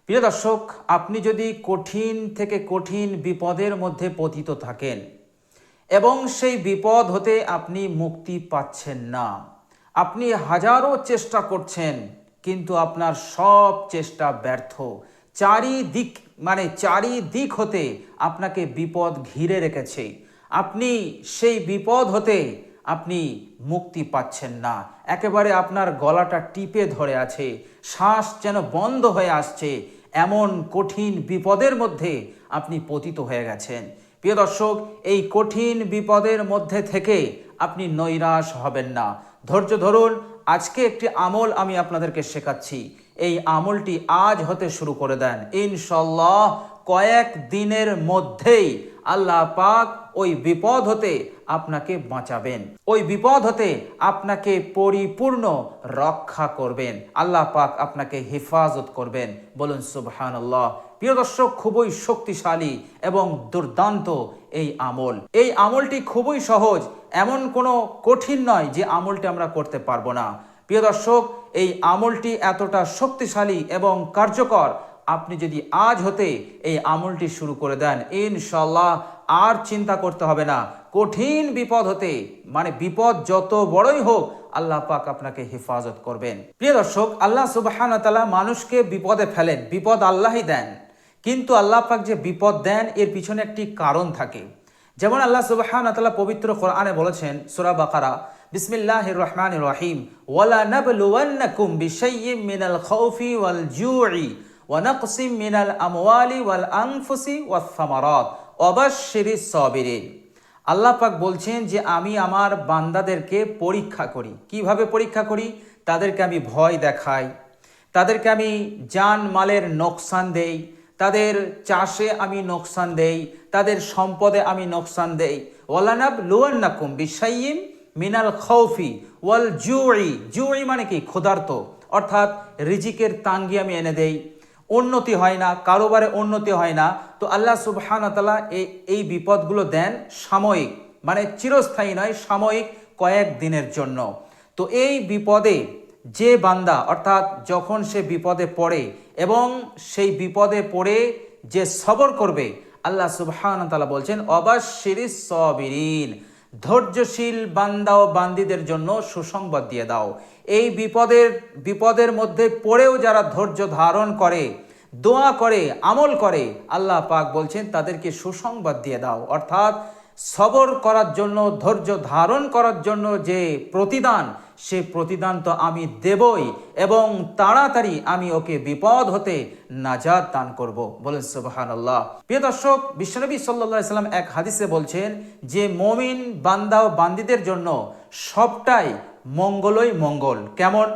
প্রিয় দর্শক, আপনি যদি কঠিন থেকে কঠিন বিপদের মধ্যে পতিত থাকেন এবং সেই বিপদ হতে আপনি মুক্তি পাচ্ছেন না, আপনি হাজারো চেষ্টা করছেন কিন্তু আপনার সব চেষ্টা ব্যর্থ, চারিদিক হতে আপনাকে বিপদ ঘিরে রেখেছে, আপনি সেই বিপদ হতে আপনি মুক্তি পাচ্ছেন না, একেবারে আপনার গলাটা টিপে ধরে আছে, শ্বাস যেন বন্ধ হয়ে আসছে, এমন কঠিন বিপদের মধ্যে আপনি পতিত হয়ে গেছেন। প্রিয় দর্শক, এই কঠিন বিপদের মধ্যে থেকে আপনি নৈরাশ হবেন না, ধৈর্য ধরুন। আজকে একটি আমল আমি আপনাদেরকে শেখাচ্ছি, এই আমলটি আজ হতে শুরু করে দেন, ইনশাল্লাহ কয়েক দিনের মধ্যেই আল্লাহ পাক ওই বিপদ হতে আপনাকে বাঁচাবেন, ওই বিপদ হতে আপনাকে পরিপূর্ণ রক্ষা করবেন, আল্লাহ পাক আপনাকে হেফাজত করবেন। বলুন সুবহানাল্লাহ। প্রিয় দর্শক, খুবই শক্তিশালী এবং দুর্দান্ত এই আমল। এই আমলটি খুবই সহজ, এমন কোনো কঠিন নয় যে আমলটি আমরা করতে পারবো না। প্রিয় দর্শক, এই আমলটি এতটা শক্তিশালী এবং কার্যকর, আপনি যদি আজ হতে এই আমলটি শুরু করে দেন, ইনশাল্লাহ আর চিন্তা করতে হবে না। কঠিন বিপদ হতে, বিপদ যত বড়ই হোক, আল্লাহ পাক আপনাকে হেফাজত করবেন। প্রিয় দর্শক, আল্লাহ সুবহানাহু ওয়া তাআলা মানুষকে বিপদে ফেলেন, বিপদ আল্লাহই দেন, কিন্তু আল্লাহ পাক যে বিপদ দেন এর পিছনে একটি কারণ থাকে। যেমন আল্লাহ সুবহানাহু ওয়া তাআলা পবিত্র কোরআনে বলেছেন, সূরা বাকারা, বিসমিল্লাহির রহমানির রহিম, ওয়ালা নাবলুওয়ান্নাকুম বিশাইয়্যিম মিনাল খাউফি ওয়াল জুই ওয়া নাকসিম মিনাল আমওয়ালি ওয়াল আনফুসি ওয়াস সামারাত ওয়া বাশশিরিস সাবিরিন। আল্লাহ পাক বলছেন যে আমি আমার বান্দাদেরকে পরীক্ষা করি। কিভাবে পরীক্ষা করি? তাদেরকে আমি ভয় দেখাই, তাদেরকে আমি জান মালের নোকসান দেই, তাদের চাষে আমি নোকসান দেই, তাদের সম্পদে আমি নোকসান দেই। ওয়ালানাবলুওয়ান্নাকুম বিশাইয়্যিম মিনাল খাউফি ওয়াল জুই মানে কি? ক্ষুধার্ত, অর্থাৎ রিজিকের তাঙ্গি আমি এনে দেই, উন্নতি হয় না, কারোবারে উন্নতি হয় না। তো আল্লাহ সুবহানাহু ওয়া তাআলা এই বিপদগুলো দেন সাময়িক, চিরস্থায়ী নয়, সাময়িক কয়েক দিনের জন্য। তো এই বিপদে যে বান্দা, অর্থাৎ যখন সে বিপদে পড়ে এবং সেই বিপদে পড়ে যে সবর করবে, আল্লাহ সুবহানাহু ওয়া তাআলা বলছেন ওয়াবাশশিরিস সাবিরিন, ধৈর্যশীল বান্দা ও বান্দীদের জন্য সুসংবাদ দিয়ে দাও। এই বিপদের মধ্যে পড়েও যারা ধৈর্য ধারণ করে, দোয়া করে, আমল করে, আল্লাহ পাক বলছেন তাদেরকে সুসংবাদ দিয়ে দাও। অর্থাৎ সবর করার জন্য, ধৈর্য ধারণ করার জন্য যে প্রতিদান, সে প্রতিদান তো আমি দেবই এবং তাড়াতাড়ি আমি ওকে বিপদ হতে নাজাত দান করব। বলেন সুবহানাল্লাহ। প্রিয় দর্শক, বিশ্বনবী সাল্লাল্লাহু আলাইহি সাল্লাম এক হাদিসে বলছেন যে মুমিন বান্দা ও বান্দীদের জন্য সবটাই মঙ্গলই মঙ্গল। কেমন?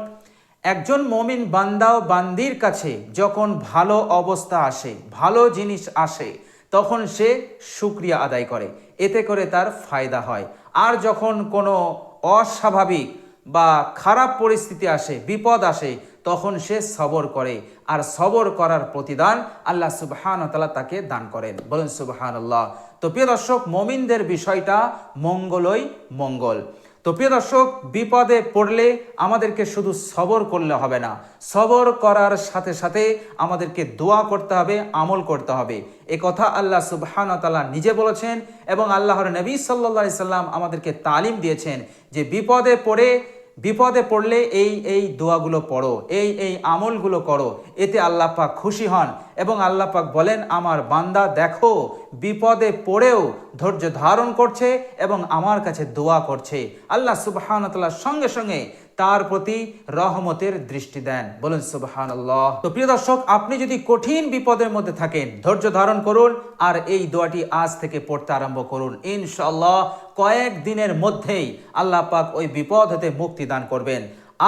একজন মুমিন বান্দা ও বান্দির কাছে যখন ভালো অবস্থা আসে, ভালো জিনিস আসে, তখন সে শুকরিয়া আদায় করে, এতে করে তার ফায়দা হয়। আর যখন কোনো অস্বাভাবিক বা খারাপ পরিস্থিতি আসে, বিপদ আসে, তখন সে সবর করে, আর সবর করার প্রতিদান আল্লাহ সুবহানাহু ওয়া তাআলা তাকে দান করেন। বলেন সুবহানাল্লাহ। তো প্রিয় দর্শক, মুমিনদের বিষয়টা মঙ্গলই মঙ্গল। তো প্রিয় দর্শক, বিপদে পড়লে আমাদেরকে শুধু সবর করলে হবে না, সবর করার সাথে সাথে আমাদেরকে দোয়া করতে হবে, আমল করতে হবে। এ কথা আল্লাহ সুবহানাহু ওয়া তাআলা নিজে বলেছেন এবং আল্লাহর নবী সাল্লাল্লাহু আলাইহি সাল্লাম আমাদেরকে তালিম দিয়েছেন যে বিপদে পড়লে এই দোয়াগুলো পড়ো, এই আমলগুলো করো, এতে আল্লাহ পাক খুশি হন এবং আল্লাহ পাক বলেন, আমার বান্দা দেখো বিপদে পড়েও ধৈর্য ধারণ করছে এবং আমার কাছে দোয়া করছে। আল্লাহ সুবহানাহু ওয়া তাআলা সঙ্গে সঙ্গে তার প্রতি রহমতের দৃষ্টি দেন। বলেন সুবহানাল্লাহ। তো প্রিয় দর্শক, আপনি যদি কঠিন বিপদের মধ্যে থাকেন, ধৈর্য ধারণ করুন আর এই দোয়াটি আজ থেকে পড়তে আরম্ভ করুন। ইনশাআল্লাহ কয়েক দিনের মধ্যেই আল্লাহ পাক ওই বিপদ হতে মুক্তি দান করবেন।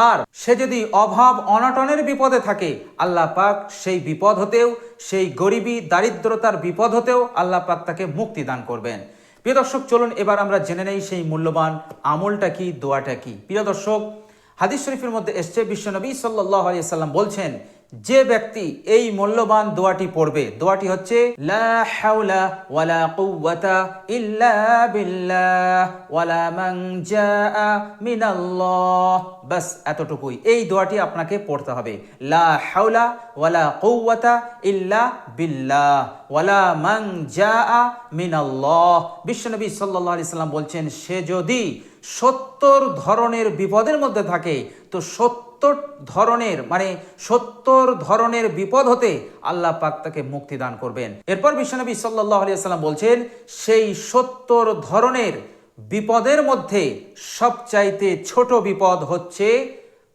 আর সে যদি অভাব অনটনের বিপদে থাকে, আল্লাহ পাক সেই বিপদ হতেও, সেই গরিবী দারিদ্রতার বিপদ হতেও আল্লাহ পাক তাকে মুক্তি দান করবেন। প্রিয় দর্শক, চলুন এবার আমরা জেনে নেই সেই মূল্যবান আমলটা কি, দোয়াটা কি। প্রিয় দর্শক, হাদিস শরীফের মধ্যে এসছে, বিশ্বনবী সাল্লাল্লাহু আলাইহি সাল্লাম বলছেন যে ব্যক্তি এই মূল্যবান দোয়াটি পড়বে, দোয়াটি হচ্ছে লা হাওলা ওয়ালা কুওয়াতা ইল্লা বিল্লাহ ওয়ালা মানজাআ মিনাল্লাহ, বাস এতটুকুই। এই দোয়াটি আপনাকে পড়তে হবে, লা হাওলা ওয়ালা কুওয়াতা ইল্লা বিল্লাহ ওয়ালা মানজাআ মিনাল্লাহ। বিশ্বনবী সাল্লাল্লাহু আলাইহি সাল্লাম বলছেন, সে যদি 70 ধরনের বিপদের মধ্যে থাকে তো 70 ধরনের বিপদ হতে আল্লাহ পাক তাকে মুক্তি দান করবেন। এরপর বিশ্বনবী সাল্লাল্লাহু আলাইহি সাল্লাম বলছেন, সেই 70 ধরনের বিপদের মধ্যে সবচাইতে ছোট বিপদ হচ্ছে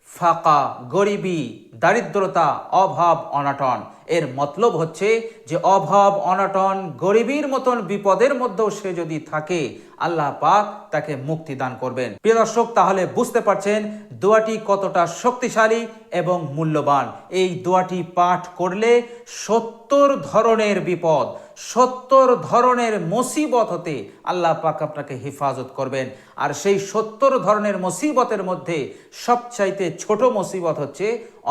ফাকা, গরিবি, দারিদ্রতা, অভাব, অনটন। এর মতলব হচ্ছে যে অভাব, অনটন, গরিবীর মতন বিপদের মধ্যেও সে যদি থাকে আল্লাহ পাক তাকে মুক্তি দান করবেন। প্রিয় দর্শক, তাহলে বুঝতে পারছেন দোয়াটি কতটা শক্তিশালী এবং মূল্যবান। এই দোয়াটি পাঠ করলে 70 ধরনের বিপদ, 70 ধরনের মুসিবত হতে আল্লাহ পাক আপনাকে হেফাজত করবেন। আর সেই 70 ধরনের মুসিবতের মধ্যে সবচাইতে ছোট মুসিবত হচ্ছে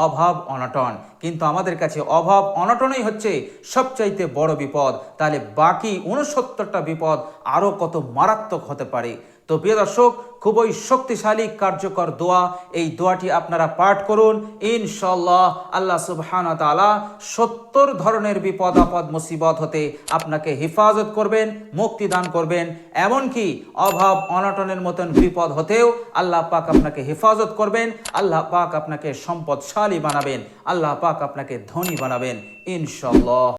অভাব, অনটন। কিন্তু আমাদের কাছে অভাব, অনটনই হচ্ছে সবচাইতে বড় বিপদ। তাহলে বাকি 69টা বিপদ আরো কত মারাত্মক হতে পারে। তো প্রিয় দর্শক, খুবই শক্তিশালী কার্যকর দোয়া। এই দোয়াটি আপনারা পাঠ করুন, ইনশাআল্লাহ আল্লাহ সুবহানাহু ওয়া তাআলা 70 ধরনের বিপদ আপদ মুসিবত হতে আপনাকে হেফাজত করবেন, মুক্তি দান করবেন। এমনকি অভাব, অনটনের মতন বিপদ হতেও আল্লাহ পাক আপনাকে হেফাজত করবেন। আল্লাহ পাক আপনাকে সম্পদশালী বানাবেন, আল্লাহ পাক আপনাকে ধনী বানাবেন ইনশাআল্লাহ।